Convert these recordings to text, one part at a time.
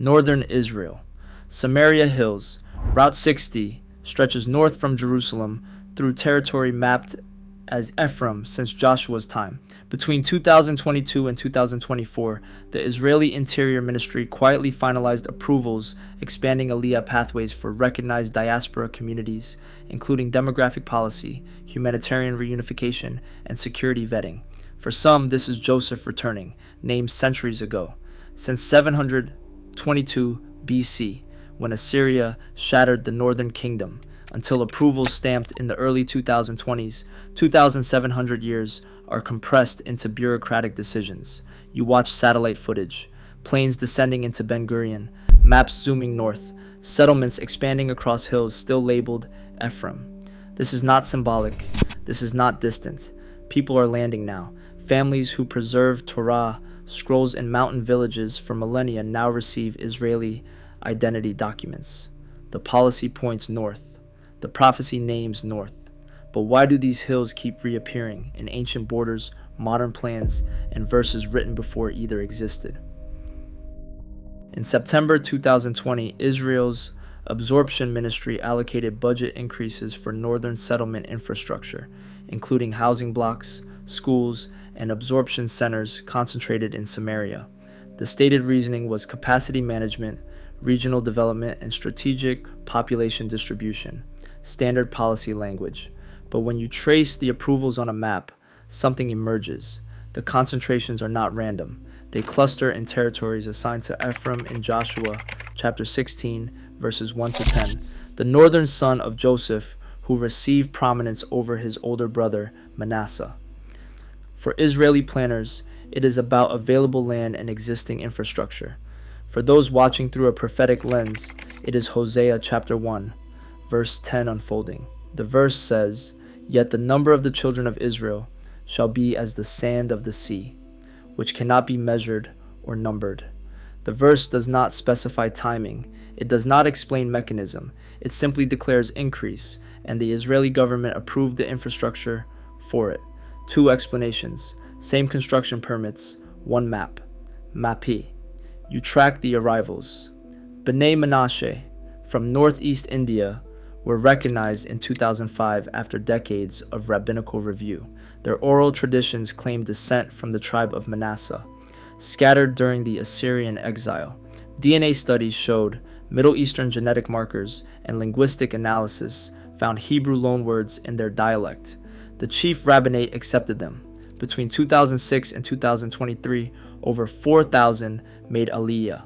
Northern Israel. Samaria Hills. Route 60 stretches north from Jerusalem through territory mapped as Ephraim since Joshua's time. Between 2022 and 2024, the Israeli Interior Ministry quietly finalized approvals expanding Aliyah pathways for recognized diaspora communities, including demographic policy, humanitarian reunification, and security vetting. For some, this is Joseph returning, named centuries ago, since 722 BC, when Assyria shattered the northern kingdom, until approvals stamped in the early 2020s. 2,700 years are compressed into bureaucratic decisions. You watch satellite footage, planes descending into Ben Gurion, maps zooming north, settlements expanding across hills still labeled Ephraim. This is not symbolic. This is not distant. People are landing now. Families who preserved Torah scrolls in mountain villages for millennia now receive Israeli identity documents. The policy points north. The prophecy names north. But why do these hills keep reappearing in ancient borders, modern plans, and verses written before either existed? In September 2020, Israel's Absorption Ministry allocated budget increases for northern settlement infrastructure, including housing blocks, schools, and absorption centers concentrated in Samaria. The stated reasoning was capacity management, regional development, and strategic population distribution, standard policy language. But when you trace the approvals on a map, something emerges. The concentrations are not random. They cluster in territories assigned to Ephraim in Joshua chapter 16, verses 1 to 10, the northern son of Joseph, who received prominence over his older brother Manasseh. For Israeli planners, it is about available land and existing infrastructure. For those watching through a prophetic lens, it is Hosea chapter 1, verse 10 unfolding. The verse says, "Yet the number of the children of Israel shall be as the sand of the sea, which cannot be measured or numbered." The verse does not specify timing. It does not explain mechanism. It simply declares increase, and the Israeli government approved the infrastructure for it. Two explanations. Same construction permits, one map. Mapi. You track the arrivals. B'nai Menashe, from northeast India, were recognized in 2005 after decades of rabbinical review. Their oral traditions claim descent from the tribe of Manasseh, scattered during the Assyrian exile. DNA studies showed Middle Eastern genetic markers, and linguistic analysis found Hebrew loanwords in their dialect. The chief rabbinate accepted them. Between 2006 and 2023, over 4,000 made Aliyah.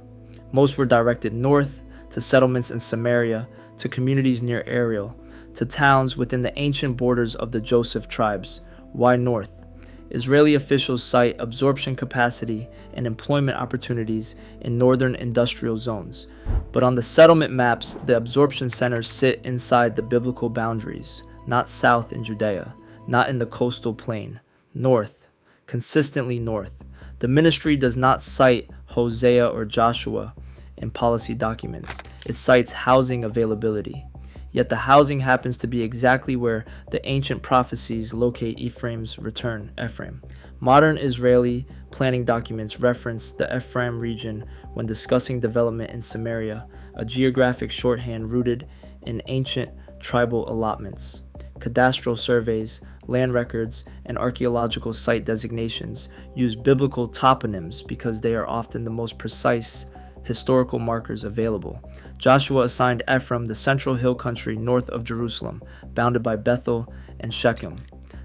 Most were directed north, to settlements in Samaria, to communities near Ariel, to towns within the ancient borders of the Joseph tribes. Why north? Israeli officials cite absorption capacity and employment opportunities in northern industrial zones. But on the settlement maps, the absorption centers sit inside the biblical boundaries, not south in Judea, not in the coastal plain. North, consistently north. The ministry does not cite Hosea or Joshua in policy documents. It cites housing availability. Yet the housing happens to be exactly where the ancient prophecies locate Ephraim's return, Ephraim. Modern Israeli planning documents reference the Ephraim region when discussing development in Samaria, a geographic shorthand rooted in ancient tribal allotments. Cadastral surveys, land records, and archaeological site designations use biblical toponyms because they are often the most precise historical markers available. Joshua assigned Ephraim the central hill country north of Jerusalem, bounded by Bethel and Shechem.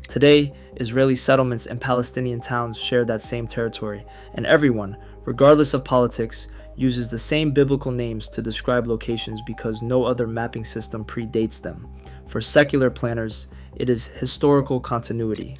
Today, Israeli settlements and Palestinian towns share that same territory, and everyone, regardless of politics, uses the same biblical names to describe locations because no other mapping system predates them. For secular planners, it is historical continuity.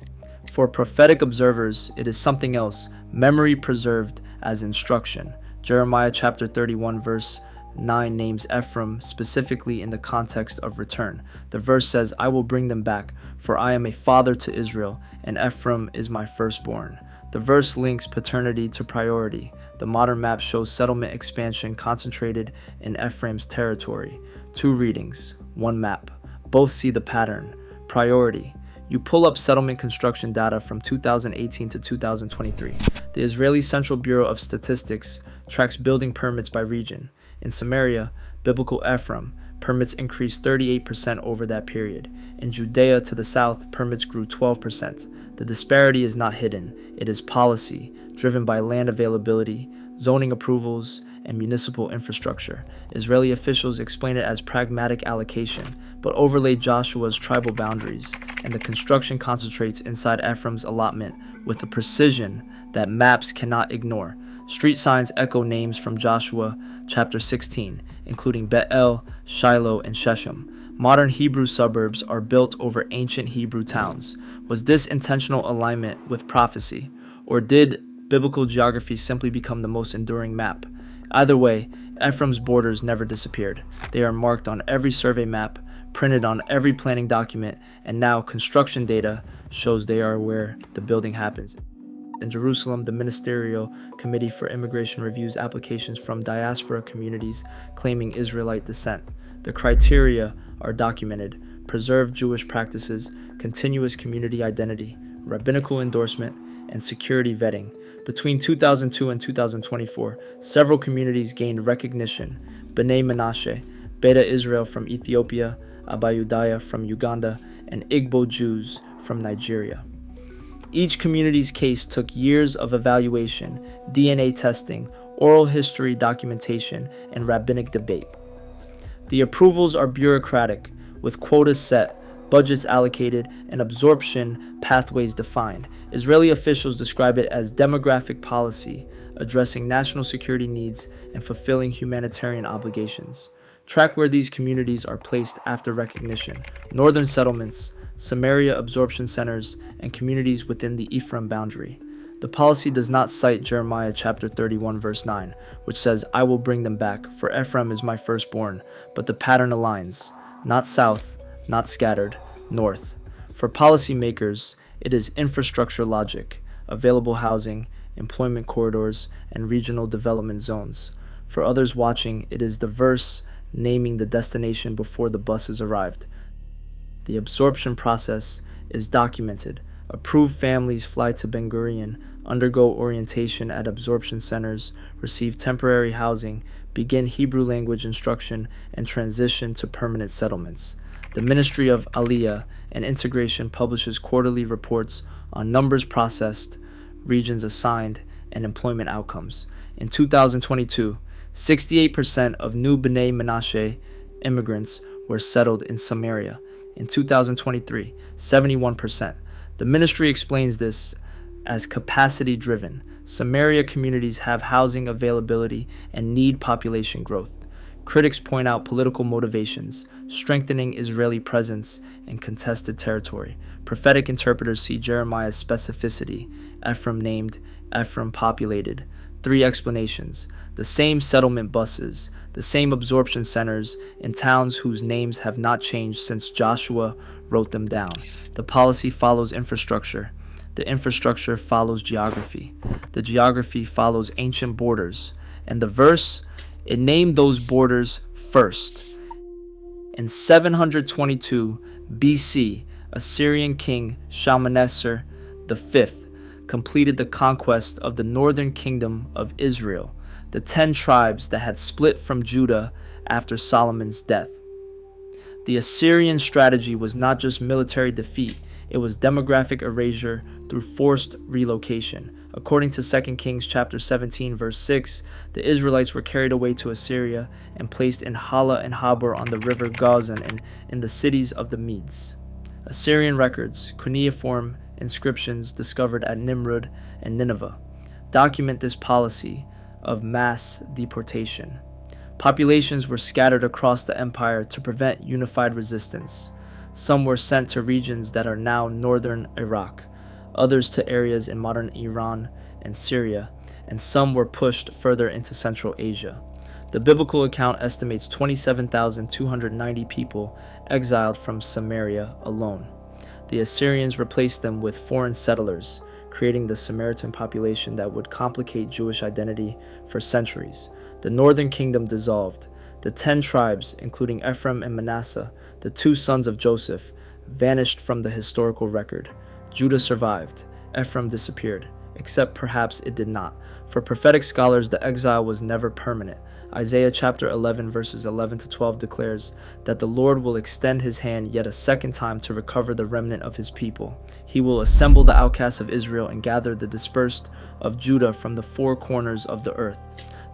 For prophetic observers, it is something else, memory preserved as instruction. Jeremiah chapter 31 verse 9 names Ephraim specifically in the context of return. The verse says, "I will bring them back, for I am a father to Israel, and Ephraim is my firstborn." The verse links paternity to priority. The modern map shows settlement expansion concentrated in Ephraim's territory. Two readings, one map. Both see the pattern. Priority. You pull up settlement construction data from 2018 to 2023. The Israeli Central Bureau of Statistics tracks building permits by region. In Samaria, biblical Ephraim, permits increased 38% over that period. In Judea to the south, permits grew 12%. The disparity is not hidden. It is policy, driven by land availability, zoning approvals, and municipal infrastructure. Israeli officials explain it as pragmatic allocation, but overlay Joshua's tribal boundaries, and the construction concentrates inside Ephraim's allotment with a precision that maps cannot ignore. Street signs echo names from Joshua chapter 16, including Bet-El, Shiloh, and Shechem. Modern Hebrew suburbs are built over ancient Hebrew towns. Was this intentional alignment with prophecy, or did biblical geography simply become the most enduring map? Either way, Ephraim's borders never disappeared. They are marked on every survey map, printed on every planning document, and now construction data shows they are where the building happens. In Jerusalem, the Ministerial Committee for Immigration reviews applications from diaspora communities claiming Israelite descent. The criteria are documented: preserved Jewish practices, continuous community identity, rabbinical endorsement, and security vetting. Between 2002 and 2024, several communities gained recognition: B'nai Menashe, Beta Israel from Ethiopia, Abayudaya from Uganda, and Igbo Jews from Nigeria. Each community's case took years of evaluation, DNA testing, oral history documentation, and rabbinic debate. The approvals are bureaucratic, with quotas set, budgets allocated, and absorption pathways defined. Israeli officials describe it as demographic policy, addressing national security needs and fulfilling humanitarian obligations. Track where these communities are placed after recognition: northern settlements, Samaria absorption centers, and communities within the Ephraim boundary. The policy does not cite Jeremiah chapter 31 verse 9, which says, "I will bring them back, for Ephraim is my firstborn," but the pattern aligns: not south, not scattered, north. For policymakers, it is infrastructure logic, available housing, employment corridors, and regional development zones. For others watching, it is the verse naming the destination before the buses arrived. The absorption process is documented. Approved families fly to Ben Gurion, undergo orientation at absorption centers, receive temporary housing, begin Hebrew language instruction, and transition to permanent settlements. The Ministry of Aliyah and Integration publishes quarterly reports on numbers processed, regions assigned, and employment outcomes. In 2022, 68% of new B'nai Menashe immigrants were settled in Samaria. In 2023, 71%. The ministry explains this as capacity-driven. Samaria communities have housing availability and need population growth. Critics point out political motivations, strengthening Israeli presence in contested territory. Prophetic interpreters see Jeremiah's specificity: Ephraim named, Ephraim populated. 3 explanations: the same settlement buses, the same absorption centers in towns whose names have not changed since Joshua wrote them down. The policy follows infrastructure. The infrastructure follows geography. The geography follows ancient borders. And the verse, it named those borders first. In 722 BC, Assyrian king Shalmaneser V completed the conquest of the northern kingdom of Israel, the 10 tribes that had split from Judah after Solomon's death. The Assyrian strategy was not just military defeat, it was demographic erasure through forced relocation. According to 2 Kings chapter 17 verse 6, the Israelites were carried away to Assyria and placed in Hala and Habor on the river Gozan and in the cities of the Medes. Assyrian records, cuneiform inscriptions discovered at Nimrud and Nineveh, document this policy of mass deportation. Populations were scattered across the empire to prevent unified resistance. Some were sent to regions that are now northern Iraq, others to areas in modern Iran and Syria, and some were pushed further into Central Asia. The biblical account estimates 27,290 people exiled from Samaria alone. The Assyrians replaced them with foreign settlers, creating the Samaritan population that would complicate Jewish identity for centuries. The northern kingdom dissolved. The 10 tribes, including Ephraim and Manasseh, the 2 sons of Joseph, vanished from the historical record. Judah survived. Ephraim disappeared, except perhaps it did not. For prophetic scholars, the exile was never permanent. Isaiah chapter 11 verses 11 to 12 declares that the Lord will extend his hand yet a second time to recover the remnant of his people. He will assemble the outcasts of Israel and gather the dispersed of Judah from the four corners of the earth.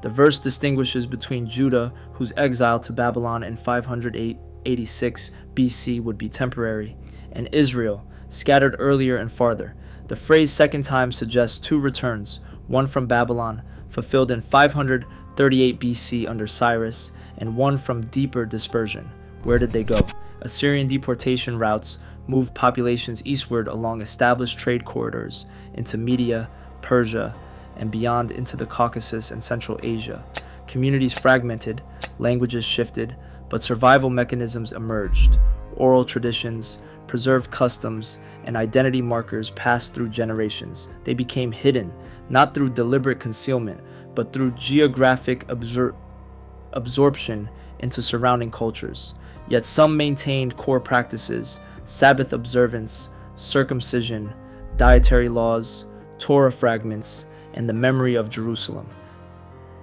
The verse distinguishes between Judah, whose exile to Babylon in 586 BC would be temporary, and Israel, scattered earlier and farther. The phrase second time suggests two returns, one from Babylon, fulfilled in 538 BC under Cyrus, and one from deeper dispersion. Where did they go? Assyrian deportation routes moved populations eastward along established trade corridors into Media, Persia, and beyond into the Caucasus and Central Asia. Communities fragmented, languages shifted, but survival mechanisms emerged. Oral traditions, preserved customs, and identity markers passed through generations. They became hidden, not through deliberate concealment, but through geographic absorption into surrounding cultures. Yet some maintained core practices: Sabbath observance, circumcision, dietary laws, Torah fragments, and the memory of Jerusalem.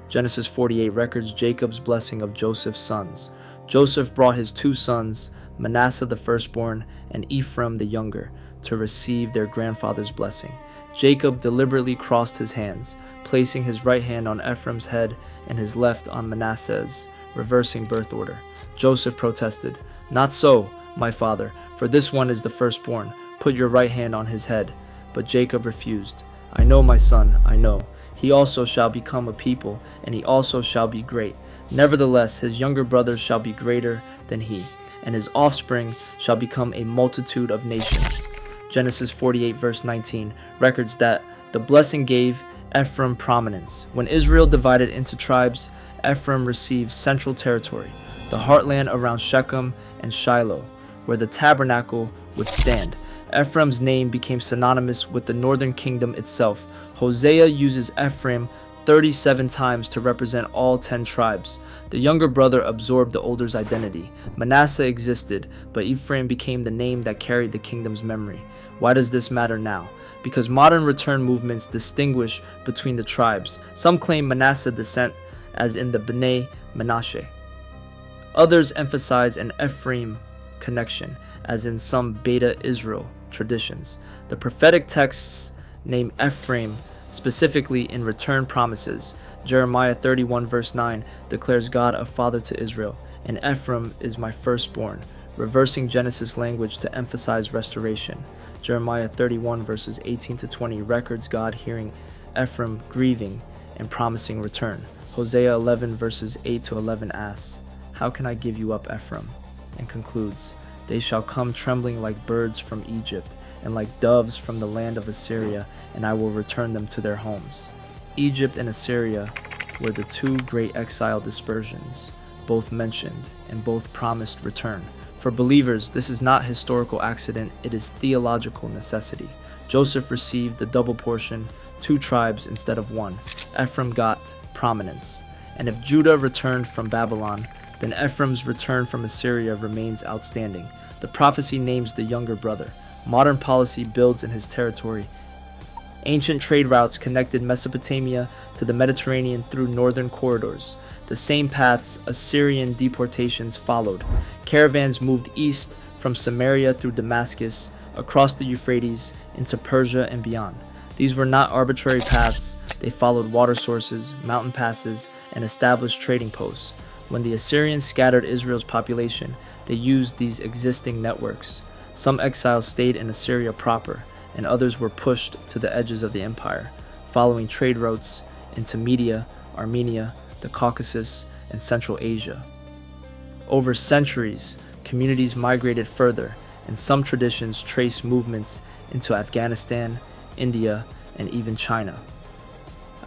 Genesis 48 records Jacob's blessing of Joseph's sons. Joseph brought his two sons, Manasseh the firstborn and Ephraim the younger, to receive their grandfather's blessing. Jacob deliberately crossed his hands, placing his right hand on Ephraim's head and his left on Manasseh's, reversing birth order. Joseph protested, "Not so, my father, for this one is the firstborn. Put your right hand on his head." But Jacob refused. "I know, my son, I know. He also shall become a people, and he also shall be great. Nevertheless, his younger brothers shall be greater than he, and his offspring shall become a multitude of nations." Genesis 48 verse 19 records that the blessing gave Ephraim prominence. When Israel divided into tribes, Ephraim received central territory, the heartland around Shechem and Shiloh, where the tabernacle would stand. Ephraim's name became synonymous with the northern kingdom itself. Hosea uses Ephraim 37 times to represent all 10 tribes. The younger brother absorbed the older's identity. Manasseh existed, but Ephraim became the name that carried the kingdom's memory. Why does this matter now? Because modern return movements distinguish between the tribes. Some claim Manasseh descent, as in the Bnei Menashe. Others emphasize an Ephraim connection, as in some Beta Israel traditions. The prophetic texts name Ephraim specifically in return promises. Jeremiah 31 verse 9 declares God a father to Israel, and Ephraim is my firstborn, reversing Genesis language to emphasize restoration. Jeremiah 31 verses 18 to 20 records God hearing Ephraim grieving and promising return. Hosea 11 verses 8 to 11 asks, "How can I give you up, Ephraim?" and concludes, "They shall come trembling like birds from Egypt, and like doves from the land of Assyria, and I will return them to their homes." Egypt and Assyria were the two great exile dispersions, both mentioned and both promised return. For believers, this is not historical accident, it is theological necessity. Joseph received the double portion, 2 tribes instead of 1. Ephraim got prominence. And if Judah returned from Babylon, then Ephraim's return from Assyria remains outstanding. The prophecy names the younger brother. Modern policy builds in his territory. Ancient trade routes connected Mesopotamia to the Mediterranean through northern corridors. The same paths Assyrian deportations followed. Caravans moved east from Samaria through Damascus, across the Euphrates, into Persia and beyond. These were not arbitrary paths. They followed water sources, mountain passes, and established trading posts. When the Assyrians scattered Israel's population, they used these existing networks. Some exiles stayed in Assyria proper, and others were pushed to the edges of the empire, following trade routes into Media, Armenia, the Caucasus, and Central Asia. Over centuries, communities migrated further, and some traditions trace movements into Afghanistan, India, and even China.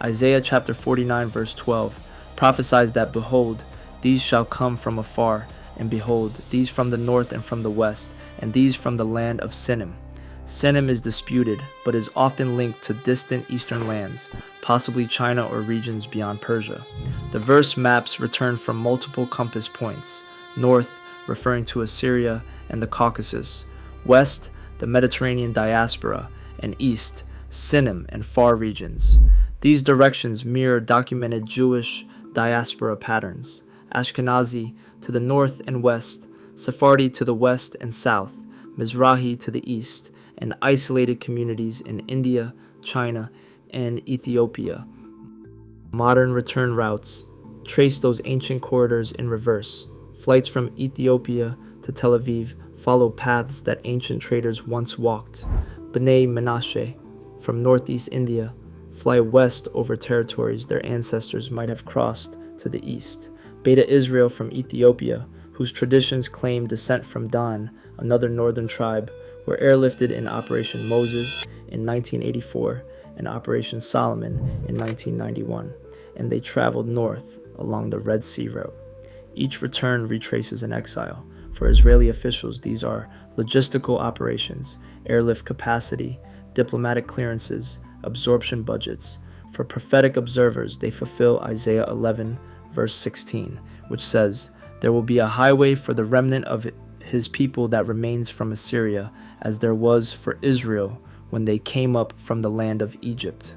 Isaiah chapter 49 verse 12 prophesies that, "Behold, these shall come from afar, and behold, these from the north and from the west, and these from the land of Sinim." Sinim is disputed, but is often linked to distant eastern lands, possibly China or regions beyond Persia. The verse maps return from multiple compass points: north, referring to Assyria and the Caucasus; west, the Mediterranean diaspora; and east, Sinim, and far regions. These directions mirror documented Jewish diaspora patterns: Ashkenazi to the north and west, Sephardi to the west and south, Mizrahi to the east, and isolated communities in India, China, and Ethiopia. Modern return routes trace those ancient corridors in reverse. Flights from Ethiopia to Tel Aviv follow paths that ancient traders once walked. B'nai Menashe from northeast India fly west over territories their ancestors might have crossed to the east. Beta Israel from Ethiopia, whose traditions claim descent from Dan, another northern tribe, were airlifted in Operation Moses in 1984 and Operation Solomon in 1991, and they traveled north along the Red Sea route. Each return retraces an exile. For Israeli officials, these are logistical operations, airlift capacity, diplomatic clearances, absorption budgets. For prophetic observers, they fulfill Isaiah 11, verse 16, which says, "There will be a highway for the remnant of his people that remains from Assyria, as there was for Israel when they came up from the land of Egypt."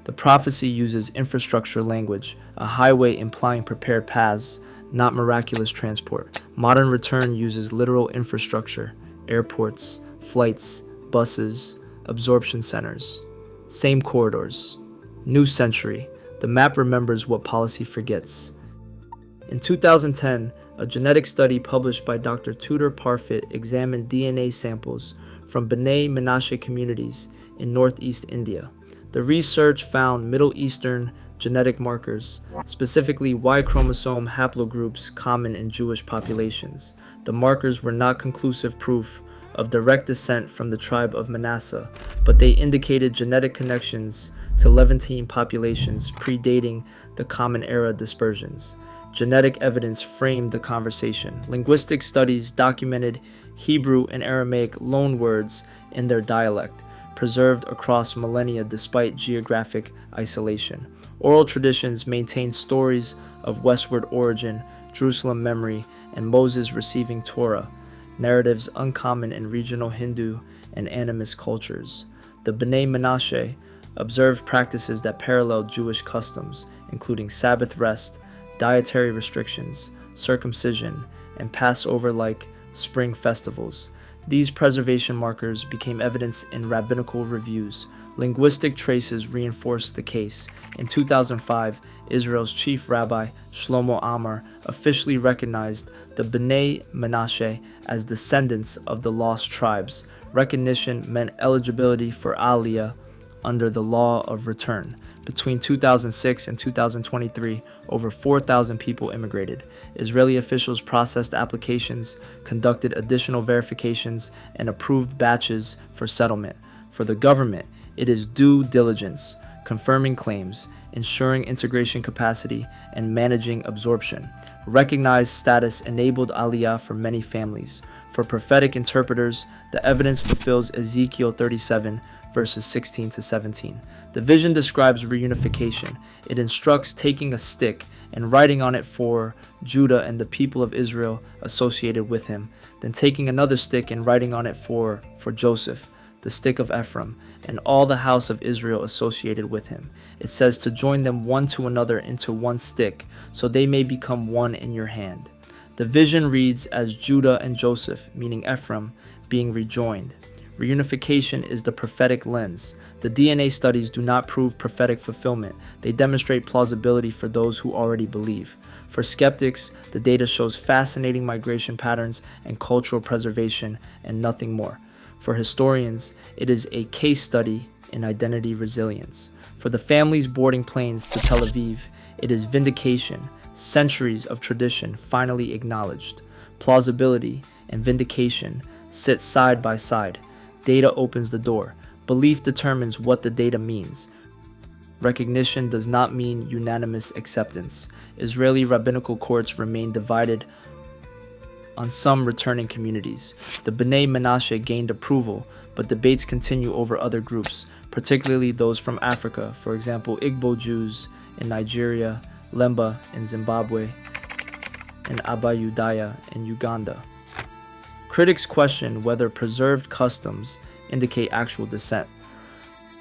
The prophecy uses infrastructure language, a highway implying prepared paths, not miraculous transport. Modern return uses literal infrastructure, airports, flights, buses, absorption centers. Same corridors. New century. The map remembers what policy forgets. In 2010, a genetic study published by Dr. Tudor Parfit examined DNA samples from B'nai Menashe communities in northeast India. The research found Middle Eastern genetic markers, specifically Y chromosome haplogroups common in Jewish populations. The markers were not conclusive proof of direct descent from the tribe of Manasseh, but they indicated genetic connections to Levantine populations predating the Common Era dispersions. Genetic evidence framed the conversation. Linguistic studies documented Hebrew and Aramaic loanwords in their dialect, preserved across millennia despite geographic isolation. Oral traditions maintain stories of westward origin, Jerusalem memory, and Moses receiving Torah, narratives uncommon in regional Hindu and animist cultures. The B'nai Menashe observed practices that paralleled Jewish customs, including Sabbath rest, dietary restrictions, circumcision, and Passover-like spring festivals. These preservation markers became evidence in rabbinical reviews. Linguistic traces reinforced the case. In 2005, Israel's chief rabbi, Shlomo Amar, officially recognized the B'nai Menashe as descendants of the Lost Tribes. Recognition meant eligibility for Aliyah under the law of return. Between 2006 and 2023, over 4,000 people immigrated. Israeli officials processed applications, conducted additional verifications, and approved batches for settlement. For the government, it is due diligence, confirming claims, ensuring integration capacity, and managing absorption. Recognized status enabled Aliyah for many families. For prophetic interpreters, the evidence fulfills Ezekiel 37, verses 16 to 17. The vision describes reunification. It instructs taking a stick and writing on it for Judah and the people of Israel associated with him, then taking another stick and writing on it for Joseph, the stick of Ephraim, and all the house of Israel associated with him. It says to join them one to another into one stick, so they may become one in your hand. The vision reads as Judah and Joseph, meaning Ephraim, being rejoined. Reunification is the prophetic lens. The DNA studies do not prove prophetic fulfillment. They demonstrate plausibility for those who already believe. For skeptics, the data shows fascinating migration patterns and cultural preservation, and nothing more. For historians, it is a case study in identity resilience. For the families boarding planes to Tel Aviv, it is vindication, centuries of tradition finally acknowledged. Plausibility and vindication sit side by side. Data opens the door. Belief determines what the data means. Recognition does not mean unanimous acceptance. Israeli rabbinical courts remain divided on some returning communities. The B'nai Menashe gained approval, but debates continue over other groups, particularly those from Africa, for example, Igbo Jews in Nigeria, Lemba in Zimbabwe, and Abayudaya in Uganda. Critics question whether preserved customs indicate actual descent.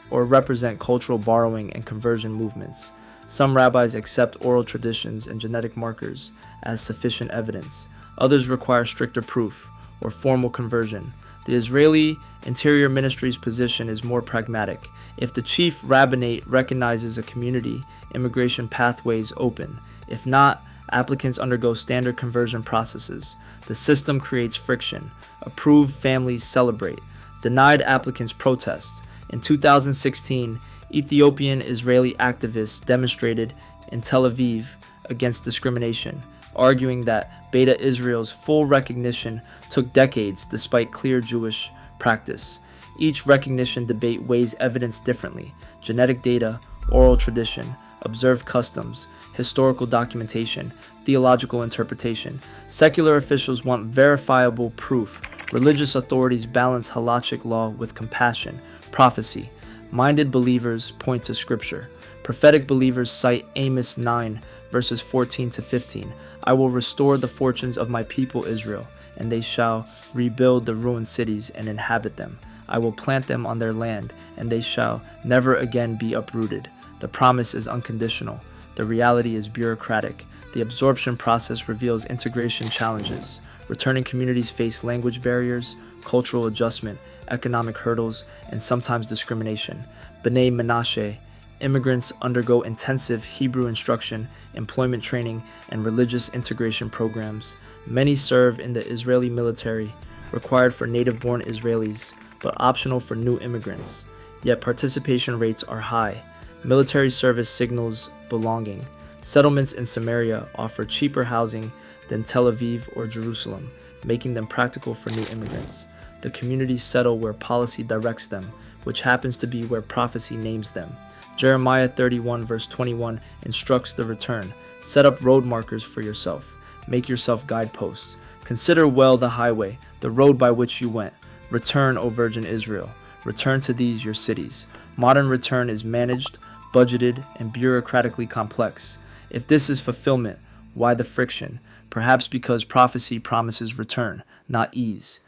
or represent cultural borrowing and conversion movements. Some rabbis accept oral traditions and genetic markers as sufficient evidence. Others require stricter proof or formal conversion. The Israeli Interior Ministry's position is more pragmatic. If the chief rabbinate recognizes a community, immigration pathways open. If not, applicants undergo standard conversion processes. The system creates friction. Approved families celebrate. Denied applicants protest. In 2016, Ethiopian Israeli activists demonstrated in Tel Aviv against discrimination, arguing that Beta Israel's full recognition took decades despite clear Jewish practice. Each recognition debate weighs evidence differently: genetic data, oral tradition, observed customs, historical documentation, theological interpretation. Secular officials want verifiable proof. Religious authorities balance halachic law with compassion, prophecy. Minded believers point to scripture. Prophetic believers cite Amos 9, verses 14 to 15. I will restore the fortunes of my people Israel, and they shall rebuild the ruined cities and inhabit them. I will plant them on their land, and they shall never again be uprooted. The promise is unconditional. The reality is bureaucratic. The absorption process reveals integration challenges. Returning communities face language barriers, cultural adjustment, economic hurdles, and sometimes discrimination. B'nai Menashe, immigrants undergo intensive Hebrew instruction, employment training, and religious integration programs. Many serve in the Israeli military, required for native-born Israelis, but optional for new immigrants. Yet participation rates are high. Military service signals belonging. Settlements in Samaria offer cheaper housing than Tel Aviv or Jerusalem, making them practical for new immigrants. The communities settle where policy directs them, which happens to be where prophecy names them. Jeremiah 31 verse 21 instructs the return. Set up road markers for yourself. Make yourself guideposts. Consider well the highway, the road by which you went. Return, O Virgin Israel. Return to these your cities. Modern return is managed, budgeted, and bureaucratically complex. If this is fulfillment, why the friction? Perhaps because prophecy promises return, not ease.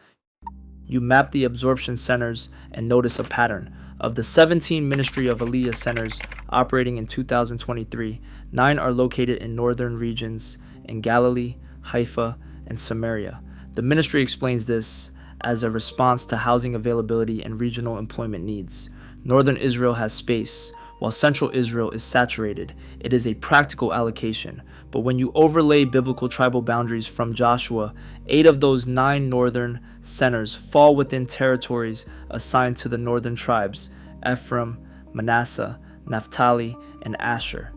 You map the absorption centers and notice a pattern. Of the 17 Ministry of Aliyah centers operating in 2023, 9 are located in northern regions in Galilee, Haifa, and Samaria. The ministry explains this as a response to housing availability and regional employment needs. Northern Israel has space, while central Israel is saturated. It is a practical allocation. But when you overlay biblical tribal boundaries from Joshua, 8 of those 9 northern centers fall within territories assigned to the northern tribes: Ephraim, Manasseh, Naphtali, and Asher.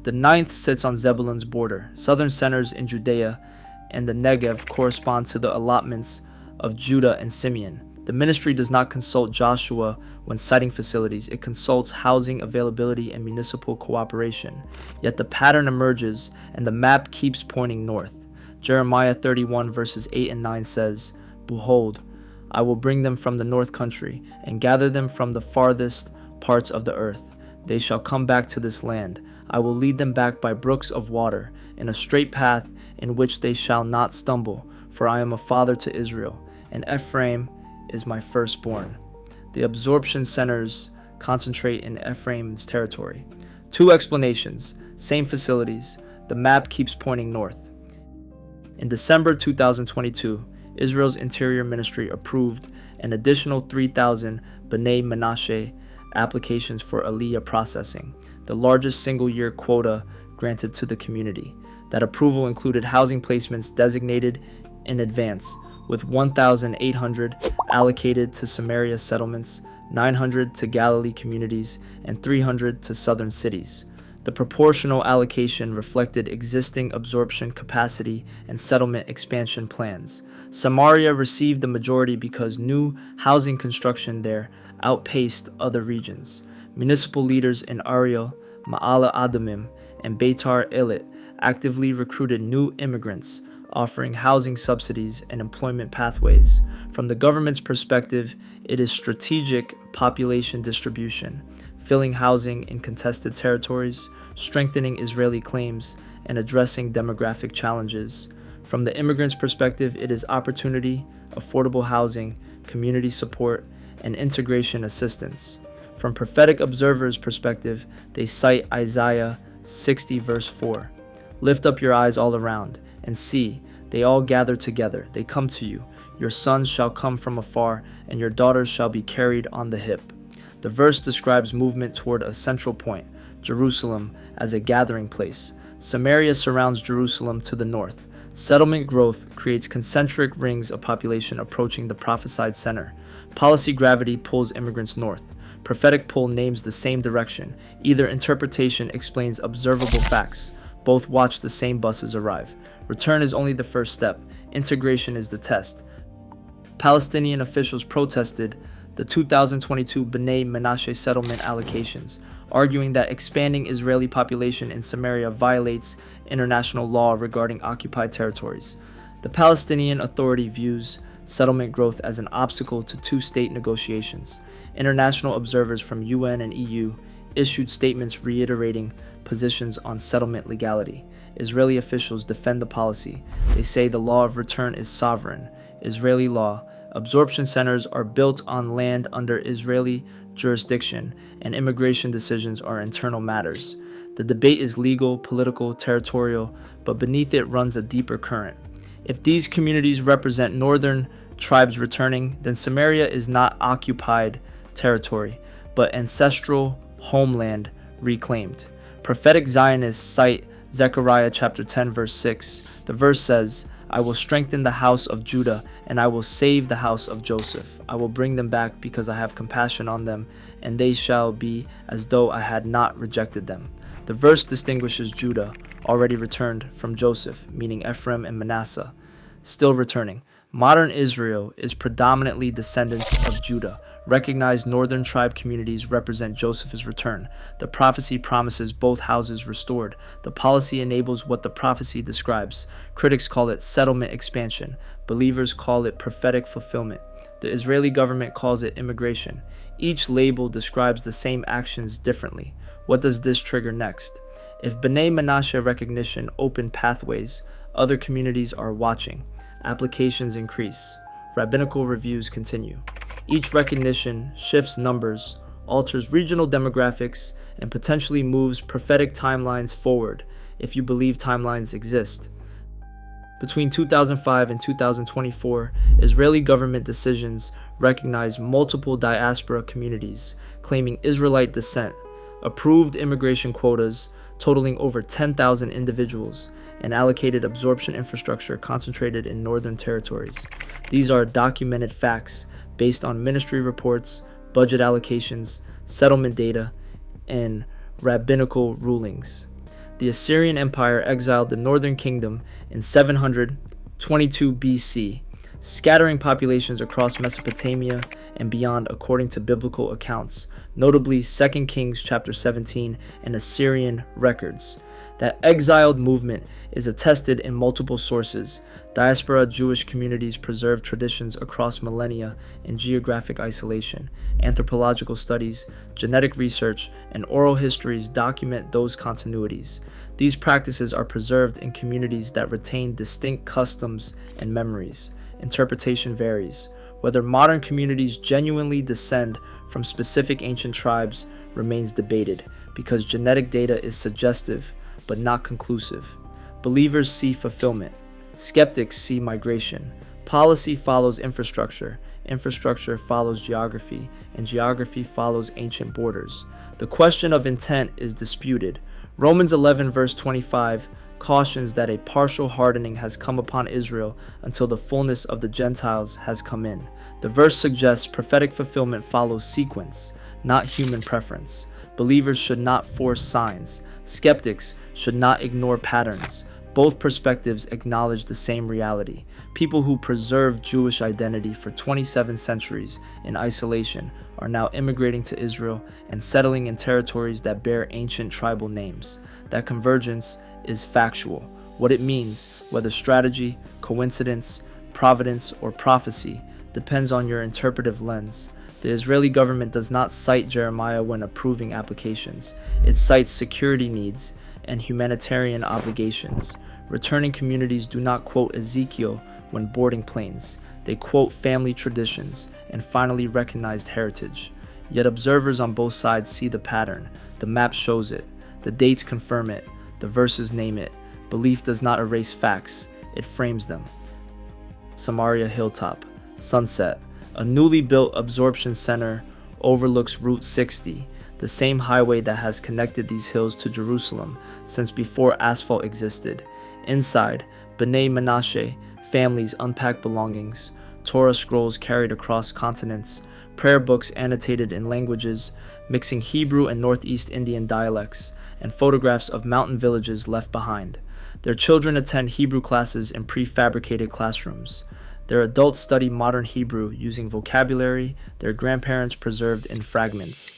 The 9th sits on Zebulun's border. Southern centers in Judea and the Negev correspond to the allotments of Judah and Simeon. The ministry does not consult Joshua when siting facilities. It consults housing availability and municipal cooperation. Yet the pattern emerges and the map keeps pointing north. Jeremiah 31 verses 8 and 9 says, Behold, I will bring them from the north country and gather them from the farthest parts of the earth. They shall come back to this land. I will lead them back by brooks of water, in a straight path in which they shall not stumble. For I am a father to Israel, and Ephraim is my firstborn. The absorption centers concentrate in Ephraim's territory. 2 explanations, same facilities. The map keeps pointing north. In December 2022, Israel's Interior Ministry approved an additional 3,000 B'nai Menashe applications for Aliyah processing, the largest single-year quota granted to the community. That approval included housing placements designated in advance, with 1,800 allocated to Samaria settlements, 900 to Galilee communities, and 300 to southern cities. The proportional allocation reflected existing absorption capacity and settlement expansion plans. Samaria received the majority because new housing construction there outpaced other regions. Municipal leaders in Ariel, Ma'ala Adumim, and Beitar Illit actively recruited new immigrants, offering housing subsidies and employment pathways. From the government's perspective, it is strategic population distribution, filling housing in contested territories, strengthening Israeli claims, and addressing demographic challenges. From the immigrant's perspective, it is opportunity, affordable housing, community support, and integration assistance. From prophetic observers' perspective, they cite Isaiah 60 verse 4. Lift up your eyes all around, and see, they all gather together. They come to you. Your sons shall come from afar, and your daughters shall be carried on the hip. The verse describes movement toward a central point, Jerusalem, as a gathering place. Samaria surrounds Jerusalem to the north. Settlement growth creates concentric rings of population approaching the prophesied center. Policy gravity pulls immigrants north. Prophetic pull names the same direction. Either interpretation explains observable facts. Both watch the same buses arrive. Return is only the first step. Integration is the test. Palestinian officials protested the 2022 Bnei Menashe settlement allocations, arguing that expanding Israeli population in Samaria violates international law regarding occupied territories. The Palestinian Authority views settlement growth as an obstacle to two-state negotiations. International observers from UN and EU issued statements reiterating positions on settlement legality. Israeli officials defend the policy. They say the law of return is sovereign. Israeli law. Absorption centers are built on land under Israeli jurisdiction, and immigration decisions are internal matters. The debate is legal, political, territorial, but beneath it runs a deeper current. If these communities represent northern tribes returning, then Samaria is not occupied territory, but ancestral homeland reclaimed. Prophetic Zionists cite Zechariah chapter 10 verse 6. The verse says, I will strengthen the house of Judah, and I will save the house of Joseph. I will bring them back because I have compassion on them, and they shall be as though I had not rejected them. The verse distinguishes Judah, already returned, from Joseph, meaning Ephraim and Manasseh, still returning. Modern Israel is predominantly descendants of Judah. Recognized northern tribe communities represent Joseph's return. The prophecy promises both houses restored. The policy enables what the prophecy describes. Critics call it settlement expansion. Believers call it prophetic fulfillment. The Israeli government calls it immigration. Each label describes the same actions differently. What does this trigger next? If Bnei Menashe recognition opened pathways, other communities are watching. Applications increase. Rabbinical reviews continue. Each recognition shifts numbers, alters regional demographics, and potentially moves prophetic timelines forward, if you believe timelines exist. Between 2005 and 2024, Israeli government decisions recognized multiple diaspora communities claiming Israelite descent, approved immigration quotas totaling over 10,000 individuals, and allocated absorption infrastructure concentrated in northern territories. These are documented facts based on ministry reports, budget allocations, settlement data, and rabbinical rulings. The Assyrian Empire exiled the northern kingdom in 722 BC, scattering populations across Mesopotamia and beyond according to biblical accounts, notably 2 Kings chapter 17 and Assyrian records. That exiled movement is attested in multiple sources. Diaspora Jewish communities preserve traditions across millennia in geographic isolation. Anthropological studies, genetic research, and oral histories document those continuities. These practices are preserved in communities that retain distinct customs and memories. Interpretation varies. Whether modern communities genuinely descend from specific ancient tribes remains debated because genetic data is suggestive but not conclusive. Believers see fulfillment. Skeptics see migration. Policy follows infrastructure. Infrastructure follows geography, and geography follows ancient borders. The question of intent is disputed. Romans 11 verse 25 cautions that a partial hardening has come upon Israel until the fullness of the Gentiles has come in. The verse suggests prophetic fulfillment follows sequence, not human preference. Believers should not force signs. Skeptics should not ignore patterns. Both perspectives acknowledge the same reality. People who preserved Jewish identity for 27 centuries in isolation are now immigrating to Israel and settling in territories that bear ancient tribal names. That convergence is factual. What it means, whether strategy, coincidence, providence, or prophecy, depends on your interpretive lens. The Israeli government does not cite Jeremiah when approving applications. It cites security needs and humanitarian obligations. Returning communities do not quote Ezekiel when boarding planes. They quote family traditions and finally recognized heritage. Yet observers on both sides see the pattern. The map shows it. The dates confirm it. The verses name it. Belief does not erase facts. It frames them. Samaria Hilltop. Sunset. A newly built absorption center overlooks Route 60, the same highway that has connected these hills to Jerusalem since before asphalt existed. Inside, B'nai Menashe families unpack belongings, Torah scrolls carried across continents, prayer books annotated in languages mixing Hebrew and Northeast Indian dialects, and photographs of mountain villages left behind. Their children attend Hebrew classes in prefabricated classrooms. Their adults study modern Hebrew using vocabulary their grandparents preserved in fragments.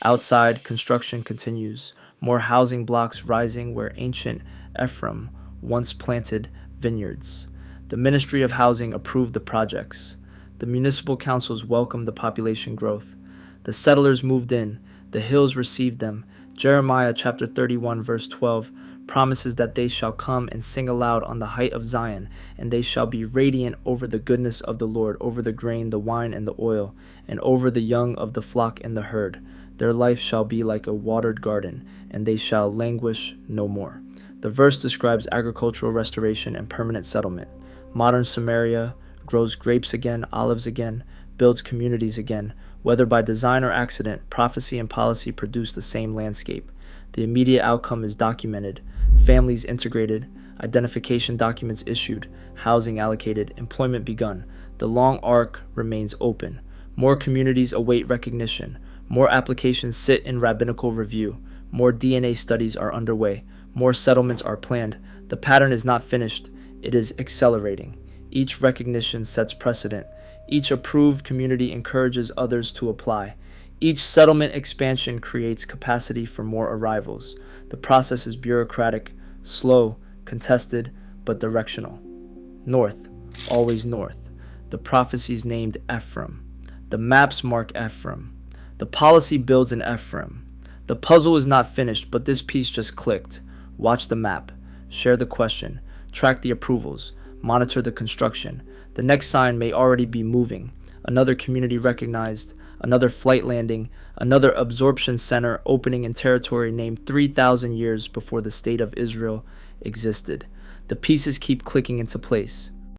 Outside, construction continues, more housing blocks rising where ancient Ephraim once planted vineyards. The Ministry of Housing approved the projects. The municipal councils welcomed the population growth. The settlers moved in. The hills received them. Jeremiah chapter 31 verse 12 promises that they shall come and sing aloud on the height of Zion, and they shall be radiant over the goodness of the Lord, over the grain, the wine, and the oil, and over the young of the flock and the herd. Their life shall be like a watered garden, and they shall languish no more. The verse describes agricultural restoration and permanent settlement. Modern Samaria grows grapes again, olives again, builds communities again. Whether by design or accident, prophecy and policy produce the same landscape. The immediate outcome is documented, families integrated, identification documents issued, housing allocated, employment begun. The long arc remains open. More communities await recognition. More applications sit in rabbinical review. More DNA studies are underway. More settlements are planned. The pattern is not finished. It is accelerating. Each recognition sets precedent. Each approved community encourages others to apply. Each settlement expansion creates capacity for more arrivals. The process is bureaucratic, slow, contested, but directional. North, always north. The prophecies named Ephraim. The maps mark Ephraim. The policy builds in Ephraim. The puzzle is not finished, but this piece just clicked. Watch the map. Share the question. Track the approvals. Monitor the construction. The next sign may already be moving. Another community recognized. Another flight landing, another absorption center opening in territory named 3,000 years before the state of Israel existed. The pieces keep clicking into place.